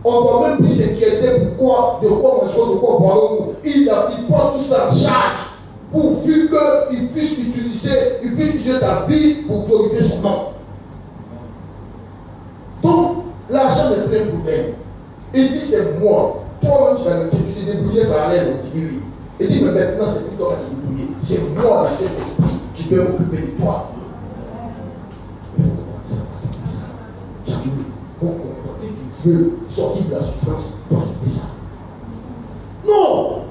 On ne doit même plus s'inquiéter pourquoi, de quoi manger, de quoi boire. Il prend tout ça en charge pourvu qu'il puisse utiliser ta vie pour glorifier son nom. Donc, l'argent n'est plus un problème. Il dit c'est moi. Toi-même, tu t'es débrouillé, ça allait. Il dit oui. Il dit mais maintenant, c'est plus toi qui t'es débrouillé. C'est moi, le Saint-Esprit, qui peux m'occuper de toi. Il faut commencer à passer ça. Il faut comprendre. Si tu veux sortir de la souffrance, il faut accepter ça. Non!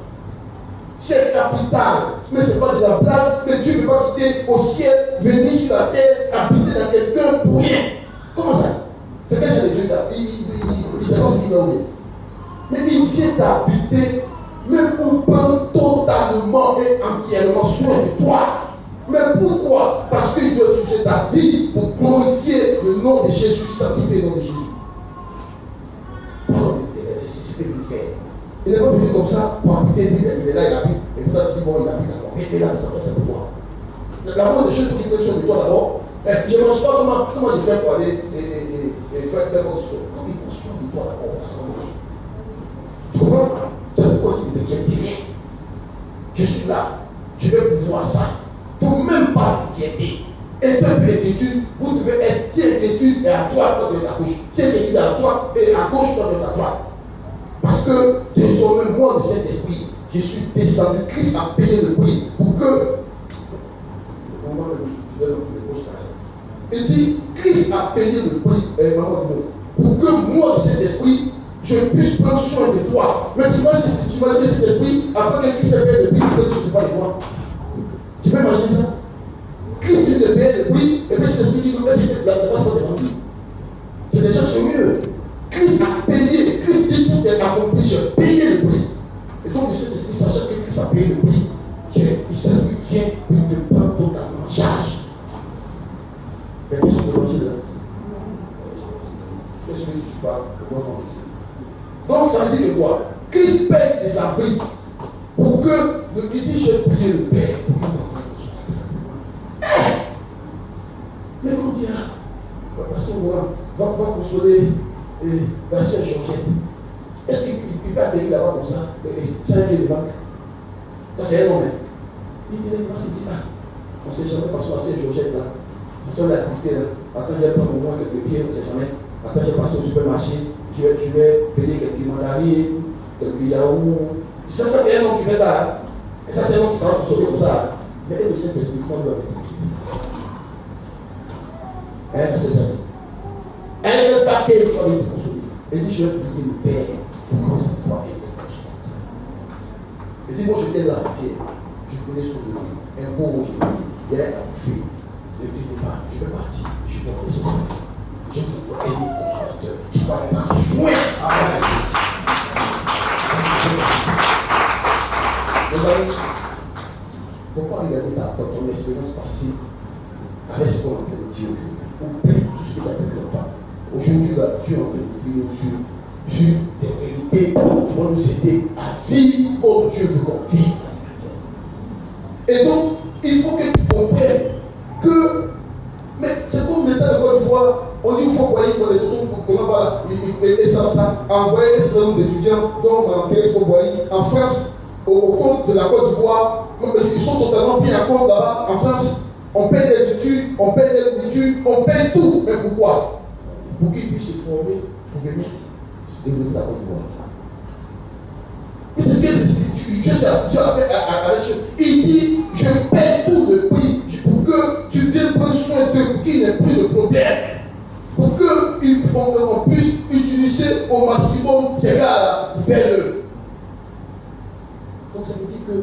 C'est capital. Mais ce n'est pas de la blague. Mais Dieu ne peut pas quitter au ciel, venir sur la terre, habiter dans quelqu'un pour rien. Comment ça? Quelqu'un qui a des Dieu, ça. Il sait pas ce qu'il va oublier. Mais il vient t'habiter, même pour prendre totalement et entièrement soin de toi. Mais pourquoi? Parce qu'il doit utiliser ta vie pour glorifier le nom de Jésus, sanctifier le nom de Jésus. C'est ce qu'il fait. Il n'est pas venu comme ça pour habiter lui, il est là, il habite. Et puis là, tu dis, bon, il habite d'abord. Et là, c'est pourquoi. La moindre des choses qui prennent sur toi d'abord, je ne mange pas comment je fais pour aller et faire autre chose. Quand il prend soin de toi d'abord, ça s'en va. Tu comprends? C'est pourquoi il ne t'inquiète rien. Je suis là, je vais pouvoir ça. Il ne faut même pas t'inquiéter. Et peuple d'inquiétude, vous devez être si inquiétude et à droite, toi de ta gauche. Si inquiétude à droite et à gauche, toi de ta droite. Parce que désormais, moi, de cet esprit, je suis descendu. Christ a payé le prix pour que. Il dit, Christ a payé le prix pour que moi, de cet esprit, je puisse prendre soin de toi. Mais tu imagines cet esprit, après que Christ a payé le prix, tu ne peux pas le voir. Tu peux imaginer ça? Christ vient de payer le prix, et puis cet esprit dit, mais c'est la façon de mentir. C'est déjà mieux. Christ a payé, Christ dit tout est accompli, j'ai payé le prix. Et donc, de cet esprit, sachant que Christ a payé le prix, il se vient de prendre totalement en charge. Mais qu'est-ce que tu manger là? Qu'est-ce que tu parles? Donc, ça veut dire que quoi? Christ paye de sa vie pour que le qui dit j'ai prié le Père pour que les enfants soient. Mais on dira, parce qu'on va consoler la soeur Georgette. Est-ce qu'il passe des là-bas comme ça? C'est un de banque. Ça, c'est un homme. Il dit, on ne sait jamais parce que la soeur Georgette là. On l'a tristée là. Après, j'ai pris au moins quelques pieds, on ne sait jamais. Après, j'ai passé au supermarché. Je vais payer quelques mandarines, quelques yaourts. Ça, c'est un homme qui fait ça. Et ça, c'est un homme qui s'en va consommer comme ça. Mais elle ne sait pas ce qu'on doit faire. Elle ne sait pas. Elle ne pas payer pour aller consommer. Elle dit, je vais prier le Père pour que cette fois elle me consomme. Elle dit, moi, j'étais là, Pierre. Je connais son nom. Un beau aujourd'hui. Hier, on fait. Ne dites pas, je vais partir. Je vais porter son nom. Je vous ai aider le consommateur qui va prendre soin à la vie. Mes amis, il ne faut pas regarder ton expérience passée avec ce qu'on est en train de dire aujourd'hui. Oublie tout ce que tu as fait longtemps. Aujourd'hui, tu es en train de finir sur des vérités qui vont nous aider à vivre comme Dieu veut qu'on vive. Et donc, il faut que tu comprennes que, mais c'est comme l'État de Côte d'Ivoire, on dit qu'il faut envoyer dans les tontons pour comment va ça, envoyer un certain nombre d'étudiants dont on a entré son boyer en France, au compte de la Côte d'Ivoire. Ils sont totalement pris en compte là-bas en France. On paye les études, on paye les nourritures, on paye tout. Mais pourquoi? Pour qu'ils puissent se former pour venir développer la Côte d'Ivoire. Mais c'est ce que Dieu a fait à la chose. Il dit, je paye tout le prix pour que tu viennes prendre soin d'eux, pour qu'il n'y ait plus de problème. Pour qu'on puisse utiliser au maximum ces gars-là pour faire l'œuvre. Donc ça veut dire que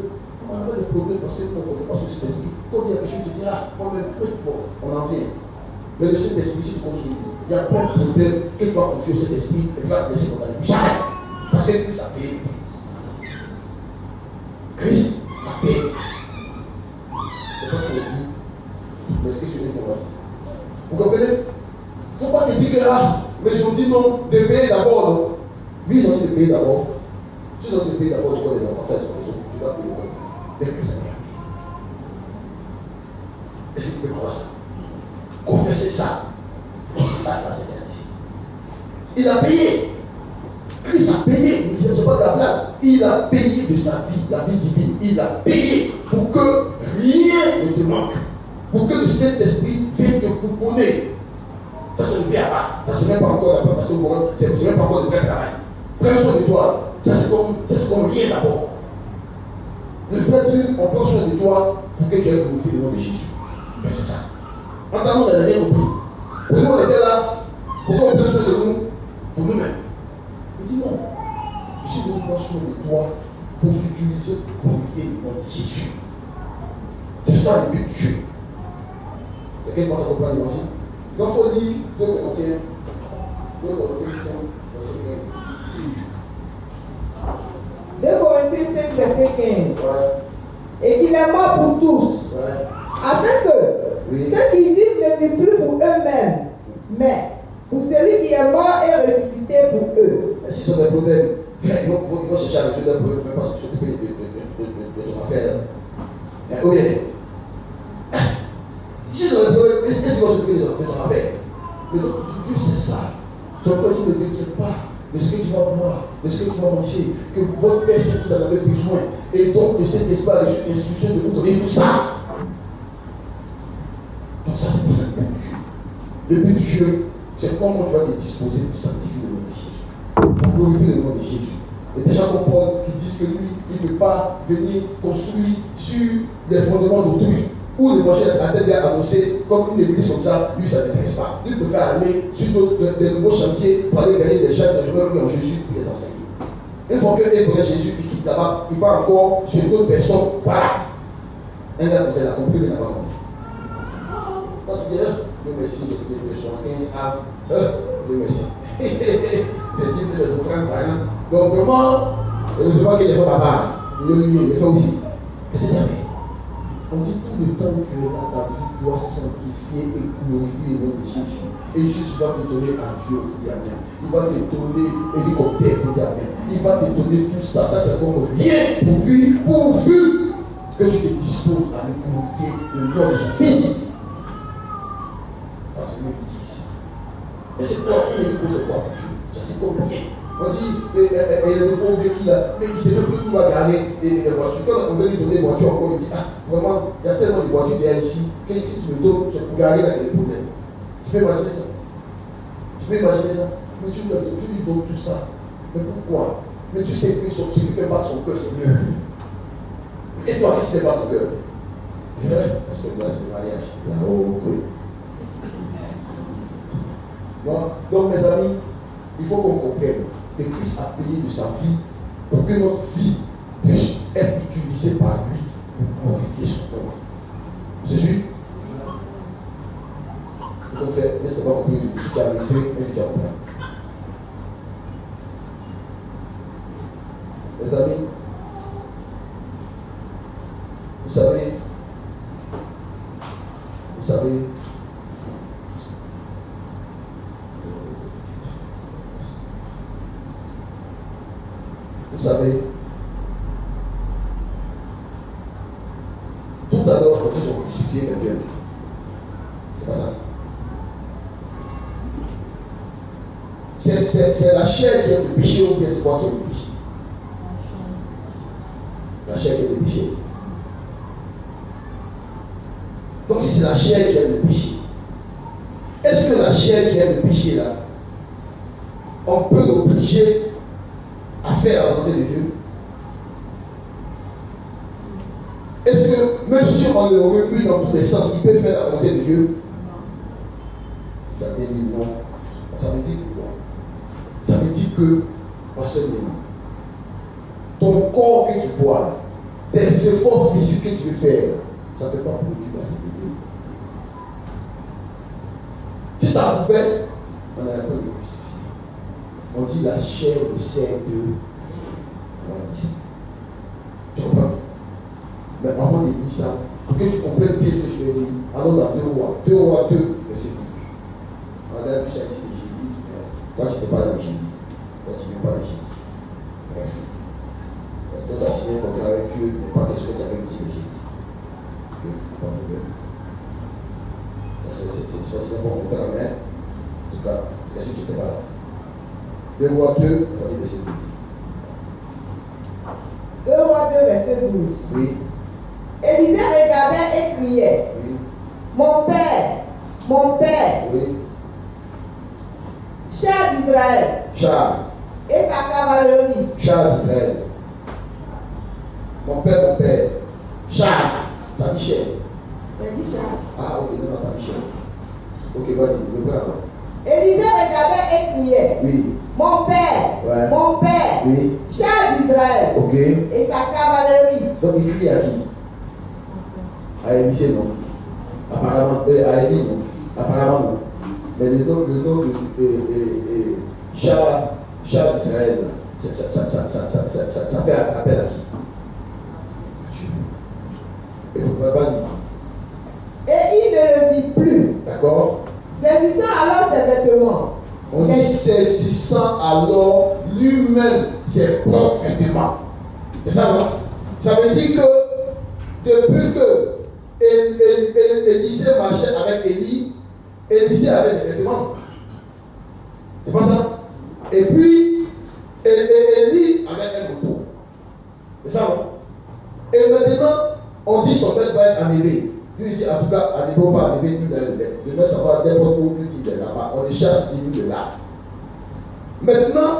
on a des problèmes parce qu'on ne connaît pas ce Saint-Esprit. Quand il y a quelque chose, tu dis, moi-même, bon, on en vient. Mais le Saint-Esprit, si tu consultes, il y a plein de problèmes que tu vas confier au Saint-Esprit et tu vas te laisser dans ta vie. Jamais. Parce que Christ a payé. Christ a payé. C'est pas qu'on dit, mais ce que je dis pour moi. Vous comprenez? Il ne faut pas te dire que mais ils ont dit non, de payer d'abord. Non. Lui, ils ont dit de payer d'abord. Si ils ont dit de payer d'abord, tu vois les enfants, ça, tu vas payer. Mais Christ a payé. Et c'est que quoi ça? Confessez ça. C'est ça, là, c'est bien ici. Il a payé. Christ a payé, ce n'est pas de la blague. Il a payé de sa vie, la vie divine. Il a payé pour que rien ne te manque. Pour que le Saint-Esprit vienne te couponner. Ça se ne vient pas. Ça ne se met pas encore la préparation pour eux. Ça ne se met pas encore le vrai travail. Prends soin de toi. Ça c'est comme rien d'abord. Le fait qu'on prend soin de toi pour que tu aies glorifié le nom de Jésus. Mais c'est ça. Entendons, on n'a rien compris. Pour nous, on était là. Pourquoi on prend soin de nous? Pour nous-mêmes. Il dit non. Je suis venu prendre soin de toi pour t'utiliser pour glorifier le nom de Jésus. C'est ça le but du jeu. Quelqu'un pense à comprendre l'évangile? Donc il faut lire 2 Corinthiens 5, verset 15. 2 Corinthiens 5, verset 15. Ouais. Et qu'il est mort pour tous. Ouais. Afin que ceux qui vivent ne vivent plus pour eux-mêmes, mais pour celui qui est mort et ressuscité pour eux. Et s'ils ont des problèmes, ils vont chercher à résoudre leurs problèmes, même pas s'occuper de ton affaire. Mais oui. Si dans le problème, est-ce qu'ils vont s'occuper de ton affaire? Mais donc, Dieu sait ça. Ton père dit ne t'inquiète pas de ce que tu vas boire, de ce que tu vas manger, que votre Père sait que vous en avez besoin. Et donc, le Saint-Esprit a reçu l'instruction de vous donner tout ça. Donc, ça, c'est pas ça le but du jeu. Le but du jeu, c'est comment tu vas te disposer pour sanctifier le nom de Jésus, pour glorifier le nom de Jésus. Et déjà, comme Paul qui dit que lui, il ne peut pas venir construire sur les fondements d'autrui. Où l'évangile a été annoncé comme une église comme ça, lui ça ne l'intéresse pas. Lui préfère aller sur des nouveaux chantiers pour aller gagner des gens de joueurs qui ont Jésus pour les enseigner. Une fois qu'il connaît Jésus, il quitte là-bas, il va encore sur d'autres personnes. Voilà. Un gars, vous avez compris, mais n'a pas compris. Quand tu dis, Dieu merci, je suis de 75 âmes. Dieu merci. Je dis de l'offrande, ça rien. Donc vraiment, je vois qu'il n'y a pas papa. Il est fait aussi. Qu'est-ce qu'il y avait? On dit tout le temps que tu es là, ta vie doit sanctifier et glorifier le nom de Jésus. Et Jésus va te donner avion, il dit amen. Il va te donner hélicoptère, il dit amen. Il va te donner tout ça. Ça c'est comme rien pour lui, pourvu que tu te disposes à lui glorifier le nom de son Fils. Parce que lui il dit ici. Mais c'est quoi? Il est pour quoi? Ça c'est comme rien. On dit, il est le pauvre qui là, mais il ne sait même plus où va garer les voitures. Quand on veut lui donner des voitures encore, il dit, ah, vraiment, il y a tellement de voitures derrière ici, que si tu me donnes, c'est pour garer là, il y a des problèmes. Tu peux imaginer ça? Tu peux imaginer ça? Mais tu lui donnes tout ça. Mais pourquoi? Mais tu sais que ce qui fait battre son cœur, c'est mieux. Et toi, qu'est-ce qui fait battre ton cœur? Parce que là, c'est le mariage. Oh, oui. Donc, mes amis, il faut qu'on comprenne que Christ a payé de sa vie pour que notre vie puisse être utilisée par lui pour glorifier son nom. Je suis. Donc, laissez-moi comprendre ce qui a laissé et qui a compris. Mes amis, vous savez, tout à l'heure, quand ils ont crucifié quelqu'un, c'est pas ça. C'est la chair qui est le péché ou bien c'est quoi qui est le péché? La chair qui est le péché. Donc si c'est la chair qui est le péché, est-ce que la chair qui est le péché là, on peut l'obliger à faire la volonté de Dieu? Est-ce que même si on le remue dans tous les sens, il peut faire la volonté de Dieu? Ça veut dire non. Ça veut dire quoi? Ça veut dire que, ton corps que tu vois, tes efforts physiques que tu veux faire, ça ne peut pas produire la sainteté. Si ça pouvait, on n'aurait pas de crucifié. On dit la chair ne sert de rien. On va dire ça. Tu comprends? Mais avant de dire ça, pour que tu comprennes bien ce que je vais dire, allons dans 2 Rois. 2 Rois 2, verset 12. On a vu ça ici, j'ai dit, moi je ne peux pas aller j'ai dit. Moi je ne peux pas aller j'ai dit. Bref. Donc la signer contre avec Dieu n'est pas ce que tu avais dit, j'ai dit. Pas de problème. C'est pas mon père, mais en tout cas, c'est sûr que je n'étais pas là. 2 Rois 2, verset 12. 2 Rois 2, verset 12. Oui. Élisée regardait et criait. Oui. Mon père, Oui. char d'Israël Char. et sa cavalerie. Char d'Israël. Mon père. Char. T'as dit cher. Il dit char. Ah, ok, non, t'as dit cher. Ok, vas-y, le bras. Élisée regardait et criait. Oui. Mon père, Oui. char d'Israël Ok. et sa cavalerie. Donc il crie à qui? À Élisée, non. Apparemment, à Élie, non. Apparemment, non. Mais le nom de char d'Israël, ça fait appel à qui? Et donc, vas-y. Et il ne le vit plus. D'accord? Saisissant alors ses vêtements. On dit saisissant alors lui-même ses propres vêtements. C'est ça, non? Ça veut dire que depuis que Élisée marchait avec Élie, Élisée avait des vêtements. C'est pas ça? Et puis, Élie avait un manteau. C'est ça, non? Et maintenant, on dit son père va être enlevé. Lui, il dit en tout cas, enlevé ou pas enlevé, lui, il devait savoir n'importe où lui, il est là-bas. On les chasse, il est là. Maintenant,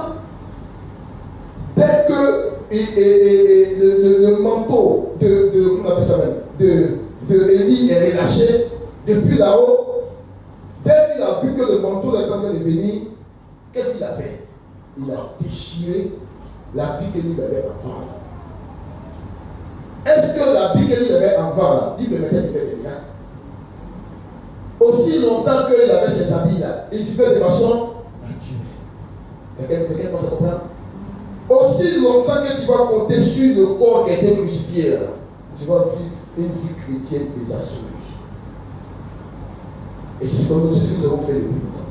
dès que le manteau comment on appelle ça même, de Élie est relâché depuis là-haut, dès qu'il a vu que le manteau est en train de venir, qu'est-ce qu'il a fait? Il a déchiré l'habit que lui avait avant. Est-ce que l'habit que lui avait avant, lui permettait de faire des miracles? Aussi longtemps qu'il avait ses habits là, il vivait de façon naturelle. Quelqu'un pense à comprendre? Aussi longtemps que tu vas compter sur le corps qui a été crucifié, là, tu vas vivre une vie chrétienne désastreuse. Et c'est ce que nous avons fait depuis longtemps.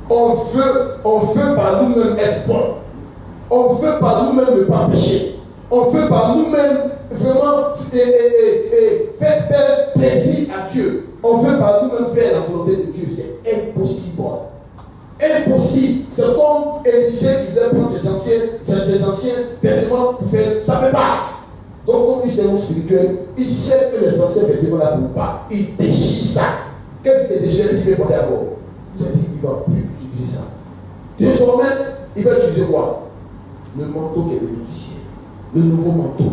On veut par nous-mêmes être bons. On veut par nous-mêmes ne pas pécher. On veut par nous-mêmes vraiment faire plaisir à Dieu. On veut par nous-mêmes faire la volonté de Dieu. C'est impossible. Impossible. C'est comme Élisée qui devait prendre ses anciens vêtements pour faire. Ça ne peut pas. Donc, comme lui, c'est un spirituel, il sait que les anciens vêtements là ne pas. Il déchire ça. Qu'est-ce qu'il déchire s'il est porté à bord? Il a dit qu'il ne va plus utiliser ça. Désormais, il va utiliser quoi? Le manteau qui est venu du ciel. Le nouveau manteau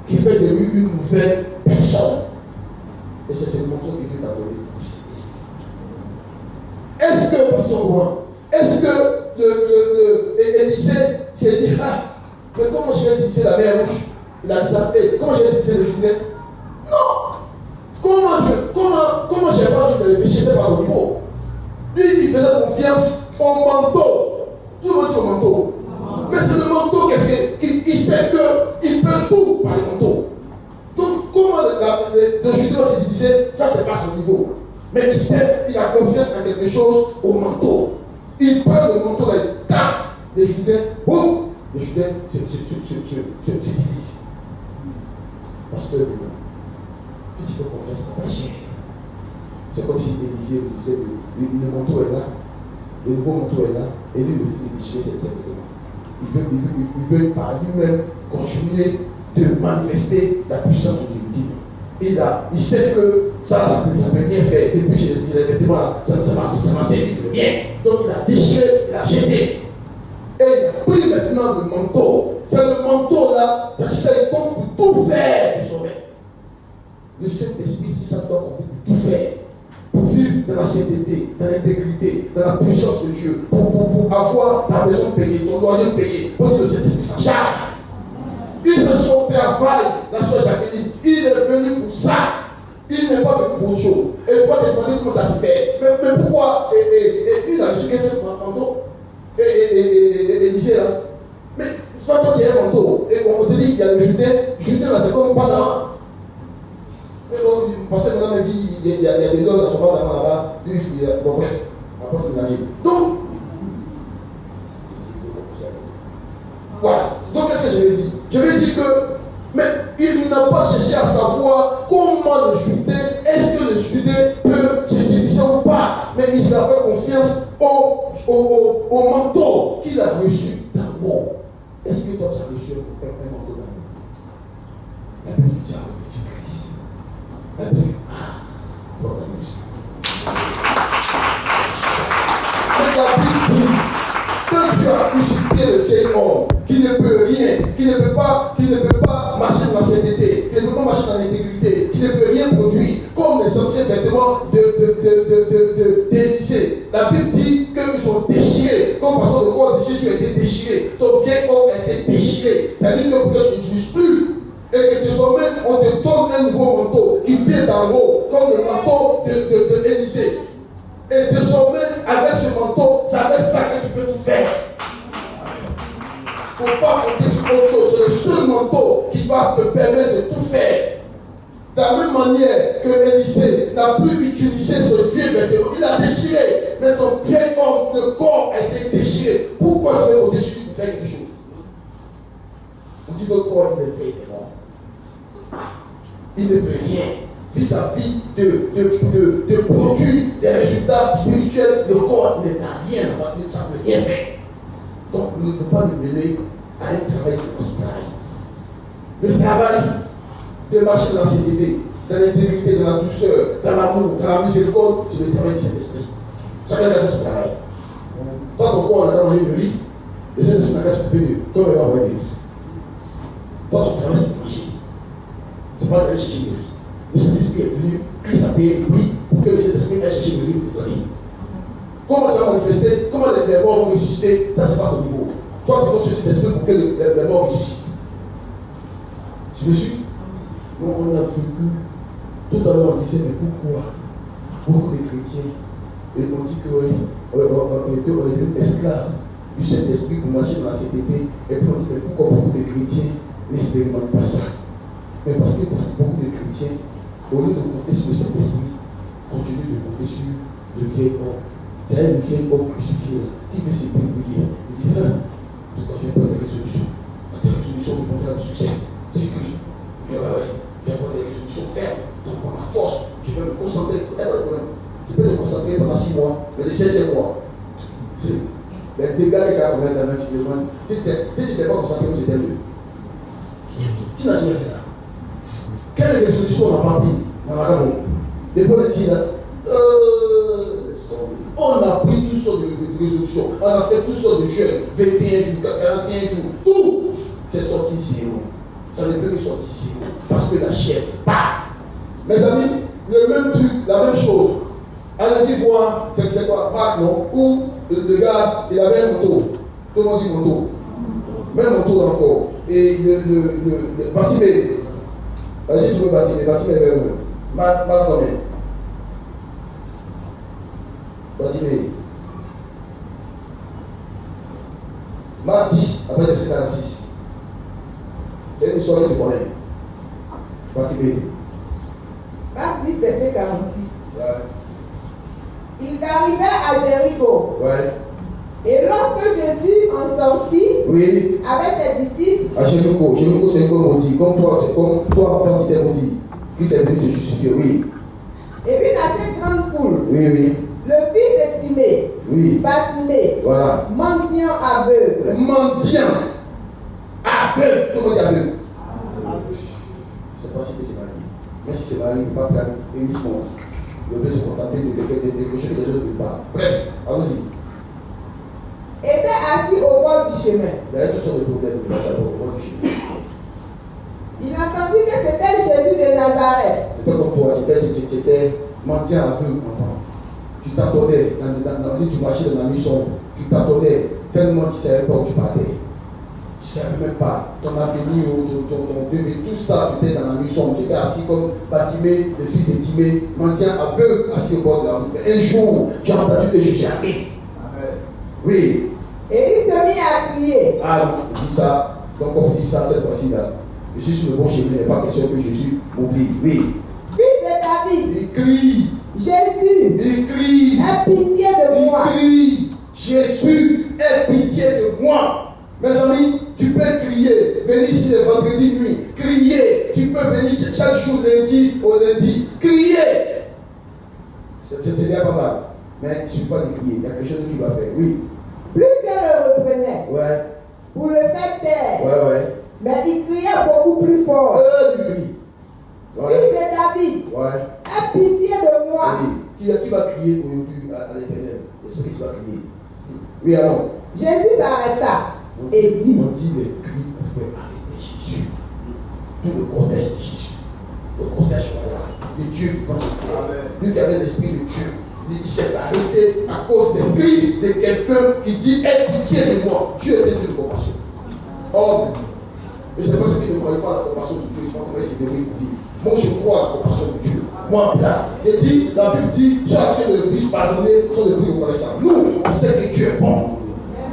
qui fait de lui une nouvelle personne. Et c'est ce manteau qui Dieu t'a donné pour Est-ce que, pasteur Rouen, est-ce que Élisée s'est dit, ah, mais comment je vais utiliser la mer rouge? Il a dit ça, comment je vais utiliser le Jourdain? Non! Comment j'ai pas vu de péché, c'est pas au niveau. Lui, il faisait confiance au manteau. Tout le monde dit au manteau. Mais c'est le manteau qu'il sait qu'il peut tout par le manteau. Donc, comment le Jourdain s'est divisé, ça c'est pas son niveau. Mais il sait qu'il a confiance en quelque chose au manteau. Il prend le manteau et tape les Jourdains, boum, les Jourdains se divisent. Parce que il faut confiance à pas cher. C'est comme si Élisée vous disait le manteau est là, le nouveau manteau est là, et lui il veut déchirer ses vêtements. Il veut par lui-même continuer de manifester la puissance de Dieu. Il sait que ça ne peut rien faire. Depuis que j'ai dit les vêtements, ça m'a servi de rien. Donc il a déchiré, il a jeté. Et il a pris maintenant le manteau. C'est le manteau là, c'est comme pour tout faire désormais. Le Saint-Esprit, ça doit compter pour tout faire. Pour vivre dans la sainteté, dans l'intégrité, dans la puissance de Dieu. Pour avoir ta maison payée, ton loyer payé. Pour que le Saint-Esprit s'en charge. Il se son travail, la soeur Jacqueline. Il est venu pour ça. Il n'est pas venu pour autre chose. Et il faut te demander comment ça se fait. Mais pourquoi il a reçu ce manteau et Élisée là. Mais quand tu as un manteau, et on te dit qu'il y a le Jourdain là, c'est comme pas là. Parce que maintenant, il dit il y a des dons dans son bas là-bas. Lui, bon, bref, on va pas se mélanger. Donc, voilà. Donc, qu'est-ce que je vais dire? Je vais dire que, mais il n'a pas cherché à savoir comment le Jourdain, est-ce que le Jourdain peut se diviser ou pas. Mais il a fait confiance au manteau. d'amour. Est-ce que toi tu as reçu un manteau d'amour? La Bible dit tu as reçu Christ. La Bible dit voilà la musique. La Bible dit quand tu as crucifié le vieil homme qui ne peut rien, qui ne peut pas marcher dans la sainteté, qui ne peut pas marcher dans l'intégrité, qui ne peut rien produire, comme les anciens vêtements d'Élysée. La Bible dit qu'ils sont déchirés, comme façon de corps de Jésus a été déchiré, ton vieil homme a été déchiré. Ça veut dire que pour que tu n'utilises plus, et que désormais on te donne un nouveau manteau qui vient d'en haut, comme le manteau d'Élysée. Et désormais, avec ce manteau, c'est avec ça que tu peux tout faire. Il ne faut pas compter sur autre chose. C'est le seul manteau qui va te permettre de tout faire. De la même manière que Élysée n'a plus utilisé ce vieux vêtement, il a déchiré. Mais ton vieil homme de corps a été déchiré. Pourquoi je vais au-dessus de faire quelque chose? On dit notre corps, il est fait des morts. Il ne peut rien vis-à-vis de produire des résultats spirituels. Le corps n'a rien, ça ne peut rien faire. Donc, il ne faut pas nous mener à un travail de prospérité. Le travail de marcher dans la sainteté, dans l'intégrité, dans la douceur, dans l'amour, dans la miséricorde, c'est le travail du Saint-Esprit. Chacun a fait son travail. Toi, ton corps, on a mangé le riz, le Saint-Esprit n'a qu'à s'occuper de comme il va envoyer des riz. Toi, ton travail, c'est de manger. Ce n'est pas d'aller chercher le riz. Le Saint-Esprit est venu, Christ a payé le prix pour que le Saint-Esprit aille chercher le riz pour te donner. Comment tu vas manifester, comment les morts vont ressusciter, ça c'est pas ton niveau. Toi tu vas sur cet esprit pour que les morts ressuscitent. Tu me suis? Donc on a vécu, tout à l'heure on disait, mais pourquoi beaucoup de chrétiens, et on dit qu'on est esclaves du Saint-Esprit pour marcher dans la sainteté, et puis on dit, mais pourquoi beaucoup de chrétiens n'expérimentent pas ça? Mais parce que beaucoup de chrétiens, au lieu de compter sur le Saint-Esprit, continuent de compter sur le vieil homme. C'est un vieil homme crucifié qui veut se débrouiller. Il dit là, pourquoi je n'ai pas de résolution? Des résolutions de monter à du succès. J'ai écrit. Je vais avoir des résolutions fermes. Donc par la force, je vais me concentrer. Je peux me concentrer pendant 6 mois, mais le 16e mois. Les dégâts les gars, on a la même qui demandent. Si tu n'étais pas concentré, vous étiez mieux. Tu n'as jamais fait ça. Quelle résolution on n'a pas pris dans la Gabon? Des fois, on dit là, on a pris toutes sortes de résolutions, on a fait toutes sortes de jeûnes, 21 jours, 41 jours, tout. C'est sorti zéro. Ça ne peut que sortir zéro. Parce que la chair part. Mes amis, le même truc, la même chose. Allez-y voir, c'est quoi, Marc, non? Où le gars, il avait un manteau. Tout le monde dit manteau. Même manteau encore. Et le Bartimée. Vas-y, tu veux Bartimée est vers eux. Marc combien? Bartimée. Marc 10, après verset 46. C'est une histoire que tu connais. Bartimée. Marc 10, verset 46. Ouais. Ils arrivaient à Jéricho. Ouais. Et lorsque Jésus en sortit, Oui. avec ses disciples, À Jéricho, c'est un peu maudit. Comme toi, enfant, tu t'es maudit. Christ est venu te justifier, oui. et une assez grande foule, Oui. le fils de Timée, Oui. Bartimée, Voilà. mendiant aveugle, Mendiant. Aveugle. Tout le monde est aveugle. Je ne sais pas si c'est marié. Mais si c'est marié, il ne peut pas prendre uniquement. Il peut se contenter de quelque chose que les autres ne veulent pas. Bref, allons-y. était assis au bord du chemin. Il y a toutes sortes de problèmes qui passent au bord du chemin. Il entendit que c'était Jésus de Nazareth. C'était comme toi, tu étais mendiant aveugle, enfant. Tu t'attendais, tu marchais dans la nuit sombre. Tu t'attendais tellement tu ne savais pas où tu partais. Tu ne savais même pas ton avenir, ton devenir, tout ça, tu étais dans la nuit sombre. Tu étais assis comme Bartimée, le fils de Timée, mendiant aveugle, assis au bord de la route. Un jour, tu as entendu que Jésus arrive. Oui. Et il se mit à crier. Ah non, dis ça. Donc on dit ça cette fois-ci là. Je suis sur le bon chemin, il n'est pas question que Jésus m'oublie. Oui. Fils de David. Il crie. Jésus. Il crie. Aie pitié de moi. Il crie. Jésus, aie pitié de moi. Mes amis, tu peux crier. Venir ici le vendredi nuit. Crier. Tu peux venir chaque jour lundi au lundi. Crier. C'est déjà pas mal. Mais il ne suffit pas de crier. Il y a quelque chose que tu vas faire. Oui. Plusieurs le reprenaient. Ouais. pour le faire taire. Ouais. Mais il cria beaucoup plus fort. Du cri. Si c'est David, aie pitié de moi. Oui. Qui va crier aujourd'hui à l'Éternel? L'Esprit qui va crier. Oui, alors. Jésus s'arrêta et dit. On dit les cris pour faire arrêter Jésus. Tout le cortège de Jésus. Le cortège royal. De Dieu vivant. Lui qui avait l'Esprit de Dieu. Il s'est arrêté à cause des cris de quelqu'un qui dit aie pitié de moi. Dieu était Dieu de compassion. Oh, mais c'est pas ce qui ne croit pas à la compassion de Dieu. C'est pas comment il s'est débrouillé pour dire. Moi, je crois à la compassion de Dieu. Moi, là, il dit, la Bible dit, tu as fait le plus pardonner, tu as le plus reconnaissant. Nous, on sait que tu es bon.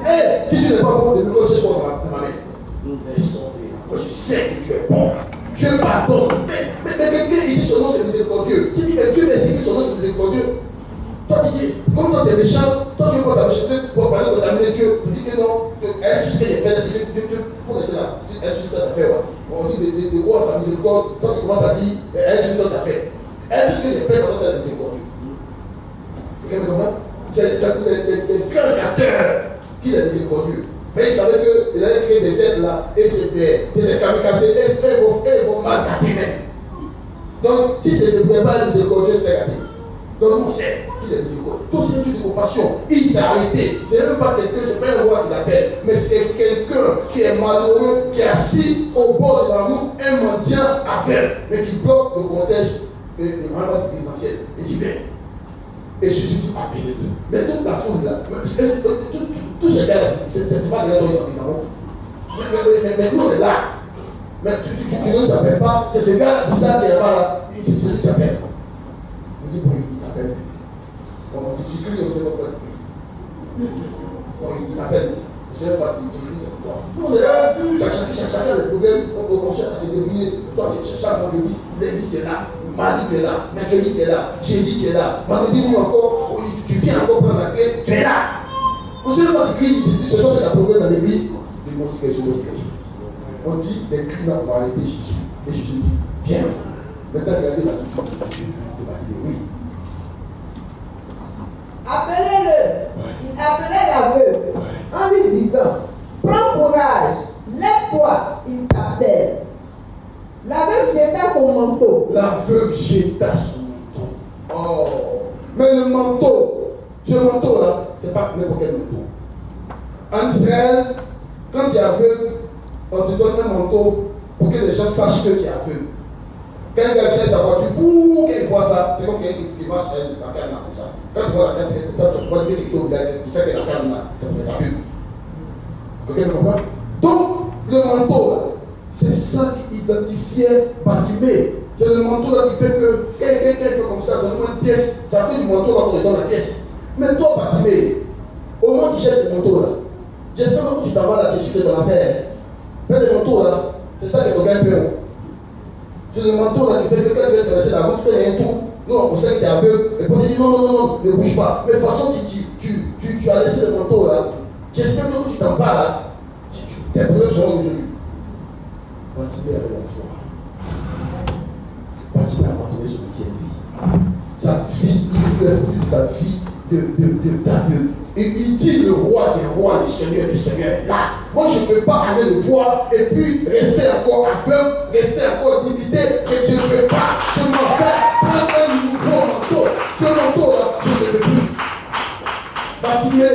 Et si tu n'es pas bon, de nouveau, je vois dans ma main. Moi, je sais que tu es bon. Dieu pardonne. Mais quelqu'un, il dit son nom, c'est miséricordieux. Il dit, mais Dieu merci que son nom, c'est miséricordieux. Toi, tu dis, comme toi, tu es méchant, toi, tu veux pas ta méchanceté pour parler de t'amener Dieu. Tu dis que non, tout ce que j'ai fait, c'est Dieu, il faut rester là. Tout ce que tu as fait, on dit de voir sa miséricorde, toi, tu commences à dire, tout ce que tu as fait. Tout ce que j'ai fait, ça va être la miséricorde. Vous comprenez? C'est les créateurs qui est miséricordieux. Mais il savait qu'il allait créer des êtres là, et c'était des kamikazes, et ils vont mal gâter même. Donc, si ce n'était pas miséricordieux, c'est gâté. Donc, on sait qu'il est miséricordieux. Tout c'est une compassion. Il s'est arrêté. Ce n'est même pas quelqu'un, ce n'est pas un roi qui l'appelle, mais c'est quelqu'un qui est malheureux, qui est assis au bord de la route, un mendiant aveugle, mais qui bloque le cortège des mandats présidentiels. Et qui vient. Et Jésus dit appelez-le. Mais toute la foule là, tout ce gars-là, c'est pas de là dont ils sont. Mais nous, on est là. Mais tu ne s'appelles pas, c'est ce gars bizarre qui est là, c'est celui qui t'appelle. On dit, bon, il t'appelle. Bon, tu cries, on ne sait pas pourquoi tu cries. Bon, il t'appelle. On ne sait pas si tu cries, c'est pourquoi. Nous, on est là, chacun des problèmes, on cherche à se débrouiller. Toi, tu cherches à vendredi, lundi, tu es là. Mardi, tu es là. Mercredi, tu es là. Jeudi, tu es là. Vendredi, nous encore, tu viens encore prendre la clé, tu es là. On ne sait pas si tu cries, ce soir, c'est un problème dans l'église. Dis-moi si quelque chose. On dit, les cris là, on va arrêter Jésus. Et Jésus dit, viens. Maintenant, regardez la vie. Oui. Appelez-le. Il appelait l'aveugle en lui disant, prends courage, lève-toi, il t'appelle. L'aveugle jeta son manteau. L'aveugle jeta son manteau. Oh. Mais le manteau, ce manteau là, c'est pas n'importe quel manteau. En Israël, quand tu es aveugle, on te donne un manteau pour que les gens sachent que tu es aveugle. Quand il vient sa voiture, qu'il voit ça, c'est comme quelqu'un qui marche avec la canne comme ça. Quand tu vois la canne, c'est toi, tu vois qu'il est au village, tu sais que la canne là, c'est pour les aveugles. Quelqu'un comprend? Donc, le manteau là, c'est ça qui identifiait Bartimée. C'est le manteau là qui fait que quelqu'un fait comme ça, donne-moi une pièce, ça fait du manteau là qu'on te donne la pièce. Mais toi, Bartimée, au moins tu jettes le manteau là. J'espère que tu t'en vas là, tu es sûr de ton affaire. Mais le manteau là, c'est ça qui regarde peu. C'est le manteau là qui fait que quand tu vas traverser la route, il y a un trou. Non, on sait que tu es aveugle. Et puis on dit non, ne bouge pas. Mais de toute façon, tu as laissé le manteau là. J'espère que tu t'en vas là. Tes problèmes seront résolus. Bartimée avait la foi. Bartimée a abandonné son ancienne vie. Sa vie, il fait plus sa vie d'aveugle. Et il dit le roi des rois, du Seigneur est là. Moi, je ne peux pas aller le voir et puis rester encore aveugle, rester encore limité. Et je ne peux pas. Je m'en vais prendre un nouveau manteau. Ce manteau là, je ne peux plus. Bartimée,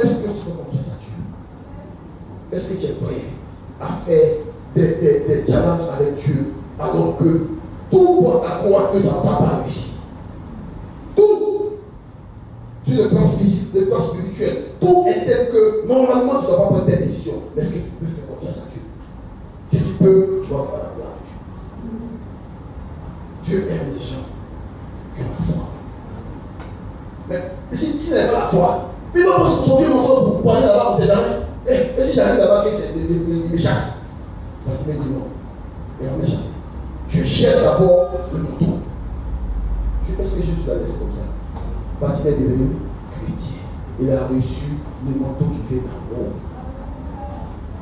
est-ce que tu fais confiance à Dieu? Est-ce que tu es prêt à faire des challenges avec Dieu alors que tout porte à croire que ça ne va pas réussir? Tout! Sur le plan physique, le plan spirituel, tout est tel que normalement tu ne dois pas prendre des décisions. Mais est-ce que tu peux faire confiance à Dieu? Si tu peux, tu vas faire la gloire à Dieu. Dieu aime les gens qui ont la foi. Mais si tu n'as pas la foi, il va pas se sauver mon temps pour aller là-bas, on ne sait jamais. Et si j'arrive là-bas, que c'est me chasse. Tu me dis non. Et on me chasse. Je jette d'abord le manteau. Je pense que Jésus l'a laissé comme ça. Bartimée est devenu chrétien. Il a reçu le manteau qui fait d'amour.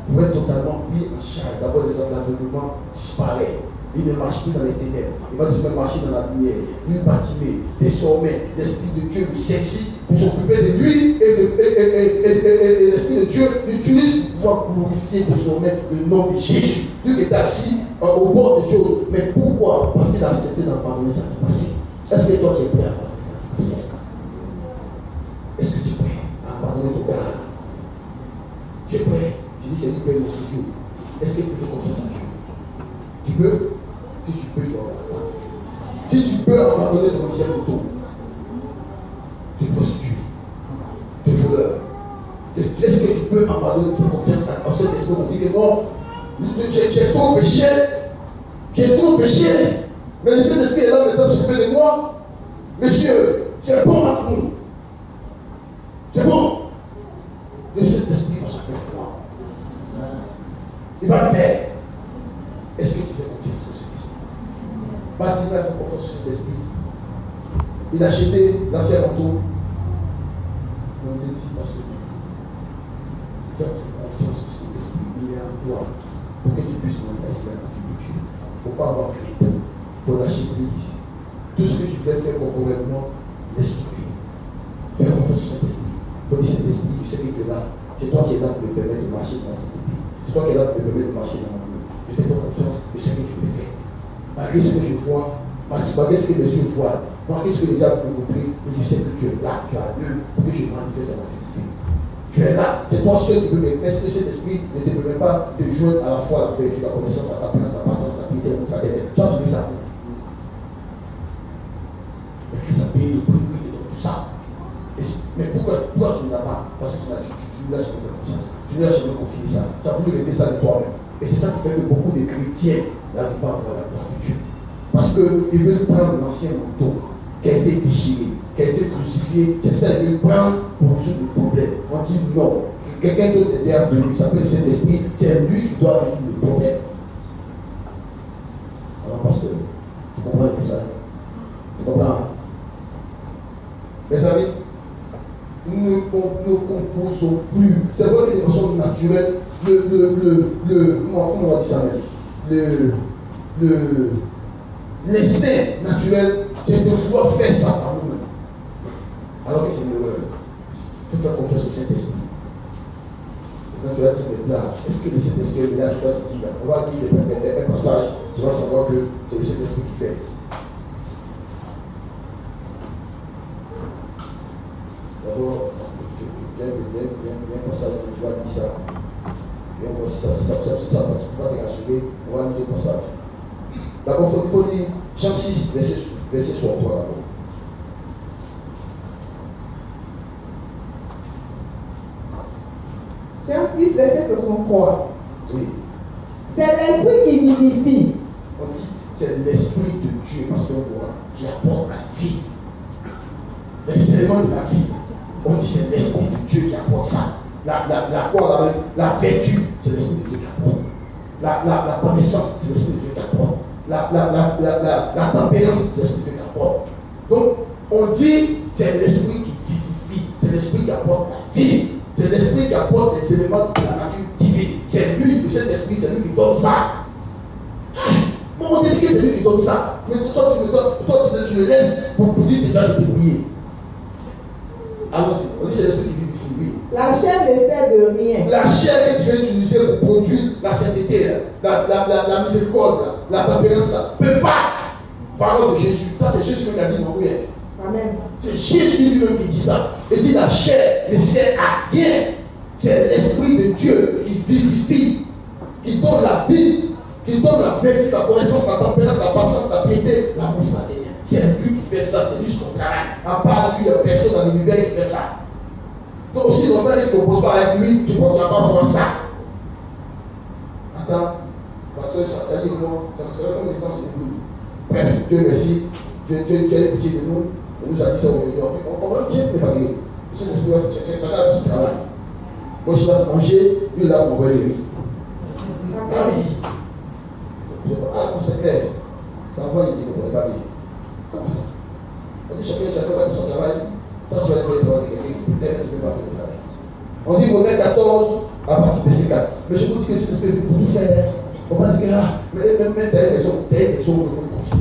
Pour être totalement pris en charge. D'abord, les hommes d'aveuglement disparaissent. Il ne marche plus dans les ténèbres. Il va toujours marcher dans la lumière. Lui bâtimé. Désormais, l'Esprit de Dieu le saisit pour s'occuper de lui et l'Esprit de Dieu l'utilise pour pouvoir glorifier désormais le nom de Jésus. Lui qui est assis au bord de Dieu. Mais pourquoi? Parce qu'il a accepté d'abandonner sa vie passée. Est-ce que toi tu es prêt à abandonner ta vie passée? Est-ce que tu es prêt à abandonner ton cœur? Tu es prêt? Je dis c'est lui qui paye mon studio. Est-ce que tu fais confiance à Dieu? Tu peux? Si tu peux, tu vas abandonner. Si tu peux abandonner ton ancien moto, tes prostituées, tes voleurs, est-ce que tu peux abandonner, faire confiance à cet esprit? On dit que non, j'ai trop péché, mais le Saint-Esprit est là maintenant pour s'occuper de moi. Monsieur, c'est bon à nous. C'est bon. Le Saint-Esprit va s'occuper de moi. Il va le faire. Est-ce que tu fais confiance au Saint-Esprit? Bartimée a fait confiance au Saint-Esprit. Il a acheté l'ancien manteau. On lui dit parce que tu fais confiance au Saint-Esprit. Il est en toi pour que tu puisses manifester la nature de Dieu. Il ne faut pas avoir crainte pour lâcher prise. Tout ce que tu fais, fais complètement l'esprit. Fais confiance au Saint-Esprit. Pour dire Saint-Esprit, tu sais que tu es là. C'est toi qui es là pour me permettre de marcher dans la sainteté. C'est toi qui es là pour me permettre de marcher dans la nuit. Je te fais confiance, je sais que tu le fais. Malgré ce que je vois, malgré ce que les yeux voient, malgré ce que les âmes peuvent montrer, mais je sais que tu es là, tu as lieu pour que je manifeste la maturité. Tu es là, c'est toi seul qui peux me. Est-ce que cet esprit ne te permet pas de joindre à la fois la vertu, la connaissance, la patience, la patience, la piété, la fraternité? Tu as trouvé ça. Mais que ça paye le fruit de tout ça. Mais pourquoi tu ne l'as pas? Parce que tu ne l'as jamais fait confiance. Tu ne l'as jamais confié ça. Tu as voulu régler ça de toi-même. Et c'est ça qui fait que beaucoup de chrétiens n'arrivent pas à voir la gloire de Dieu. Parce qu'ils veulent prendre l'ancien manteau qui a été déchiré, qui a été crucifié, c'est ça qu'ils veulent prendre pour résoudre le problème. On dit non. Quelqu'un d'autre est déjà venu, il s'appelle Saint-Esprit, c'est lui qui doit résoudre le problème. Alors, pasteur, tu comprends ça? Tu comprends? Mes amis, nous ne composons plus. C'est vrai que de façon naturelle, comment on va dire ça même? L'instinct naturel, c'est de vouloir faire ça par nous-mêmes. Alors que c'est une erreur. Il faut faire confiance au Saint-Esprit. Quand tu vas dire, est-ce que le Saint-Esprit est là? On va dire un passage, tu vas savoir que c'est le Saint-Esprit qui fait. D'abord, bien un passage où tu vas dire ça. Et on va dire ça, parce que tu ne peux pas te rassurer, on va dire deux passages. D'abord, il faut dire Jean 6, verset 63 d'abord. Jean 6, verset 63. Oui. C'est l'esprit qui vivifie. On dit c'est l'esprit de Dieu, parce qu'on voit, qui apporte la vie. Les éléments de la vie. On dit c'est l'esprit de Dieu qui apporte ça. La vertu, c'est l'esprit de Dieu qui apporte. La connaissance, c'est l'esprit de Dieu qui apporte. La tempérance, c'est l'esprit de Dieu qui apporte. Donc, on dit c'est l'esprit qui vivifie, c'est l'esprit qui apporte la vie, c'est l'esprit qui apporte les éléments de la nature divine. C'est lui, cet esprit, c'est lui qui donne ça. On dit que c'est lui qui donne ça. Mais toi, tu le laisses pour dire que tu vas te débrouiller. Alors, on dit c'est l'esprit qui vivifie, lui. La chair ne sert de rien. La chair que tu viens d'utiliser pour produire la sainteté, la miséricorde, la tempérance, ne peut pas. Parole de Jésus. Ça, c'est Jésus qui a dit non, oui. Amen. C'est Jésus lui-même qui dit ça. Il dit la chair ne sert à rien. C'est l'esprit de Dieu qui vivifie, qui donne la vie, qui donne la vertu, la connaissance, la tempérance, la patience, la piété, la fraternité. C'est lui qui fait ça, c'est lui son caractère. À part lui, il n'y a personne dans l'univers qui fait ça. Donc aussi, ton père ne te compose pas avec lui, tu ne pourras pas voir ça. Attends, parce que ça dit non, ça serait comme l'existence de lui. Bref, Dieu merci, Dieu est pitié de nous, on nous a dit ça aujourd'hui. On va bien me fatiguer. Ça va du travail. Moi, je dois manger, lui là, on va les riz. Ah oui. Ah, c'est clair. Ça va, il dit qu'on ne pas bien. Comment ça? On dit chacun va de son travail. Toi, tu vas être peut-être que tu peux passer le travail. On dit qu'on est 14 à partir de ces 4. Mais je vous dis que c'est ce que vous pouvez faire. On va dire que même telle maison, vous pouvez confier.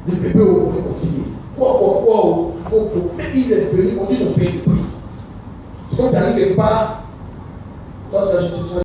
Les bébés, vous pouvez confier. Quoi, mais il est venu, on dit son pays. C'est comme ça, il n'est pas.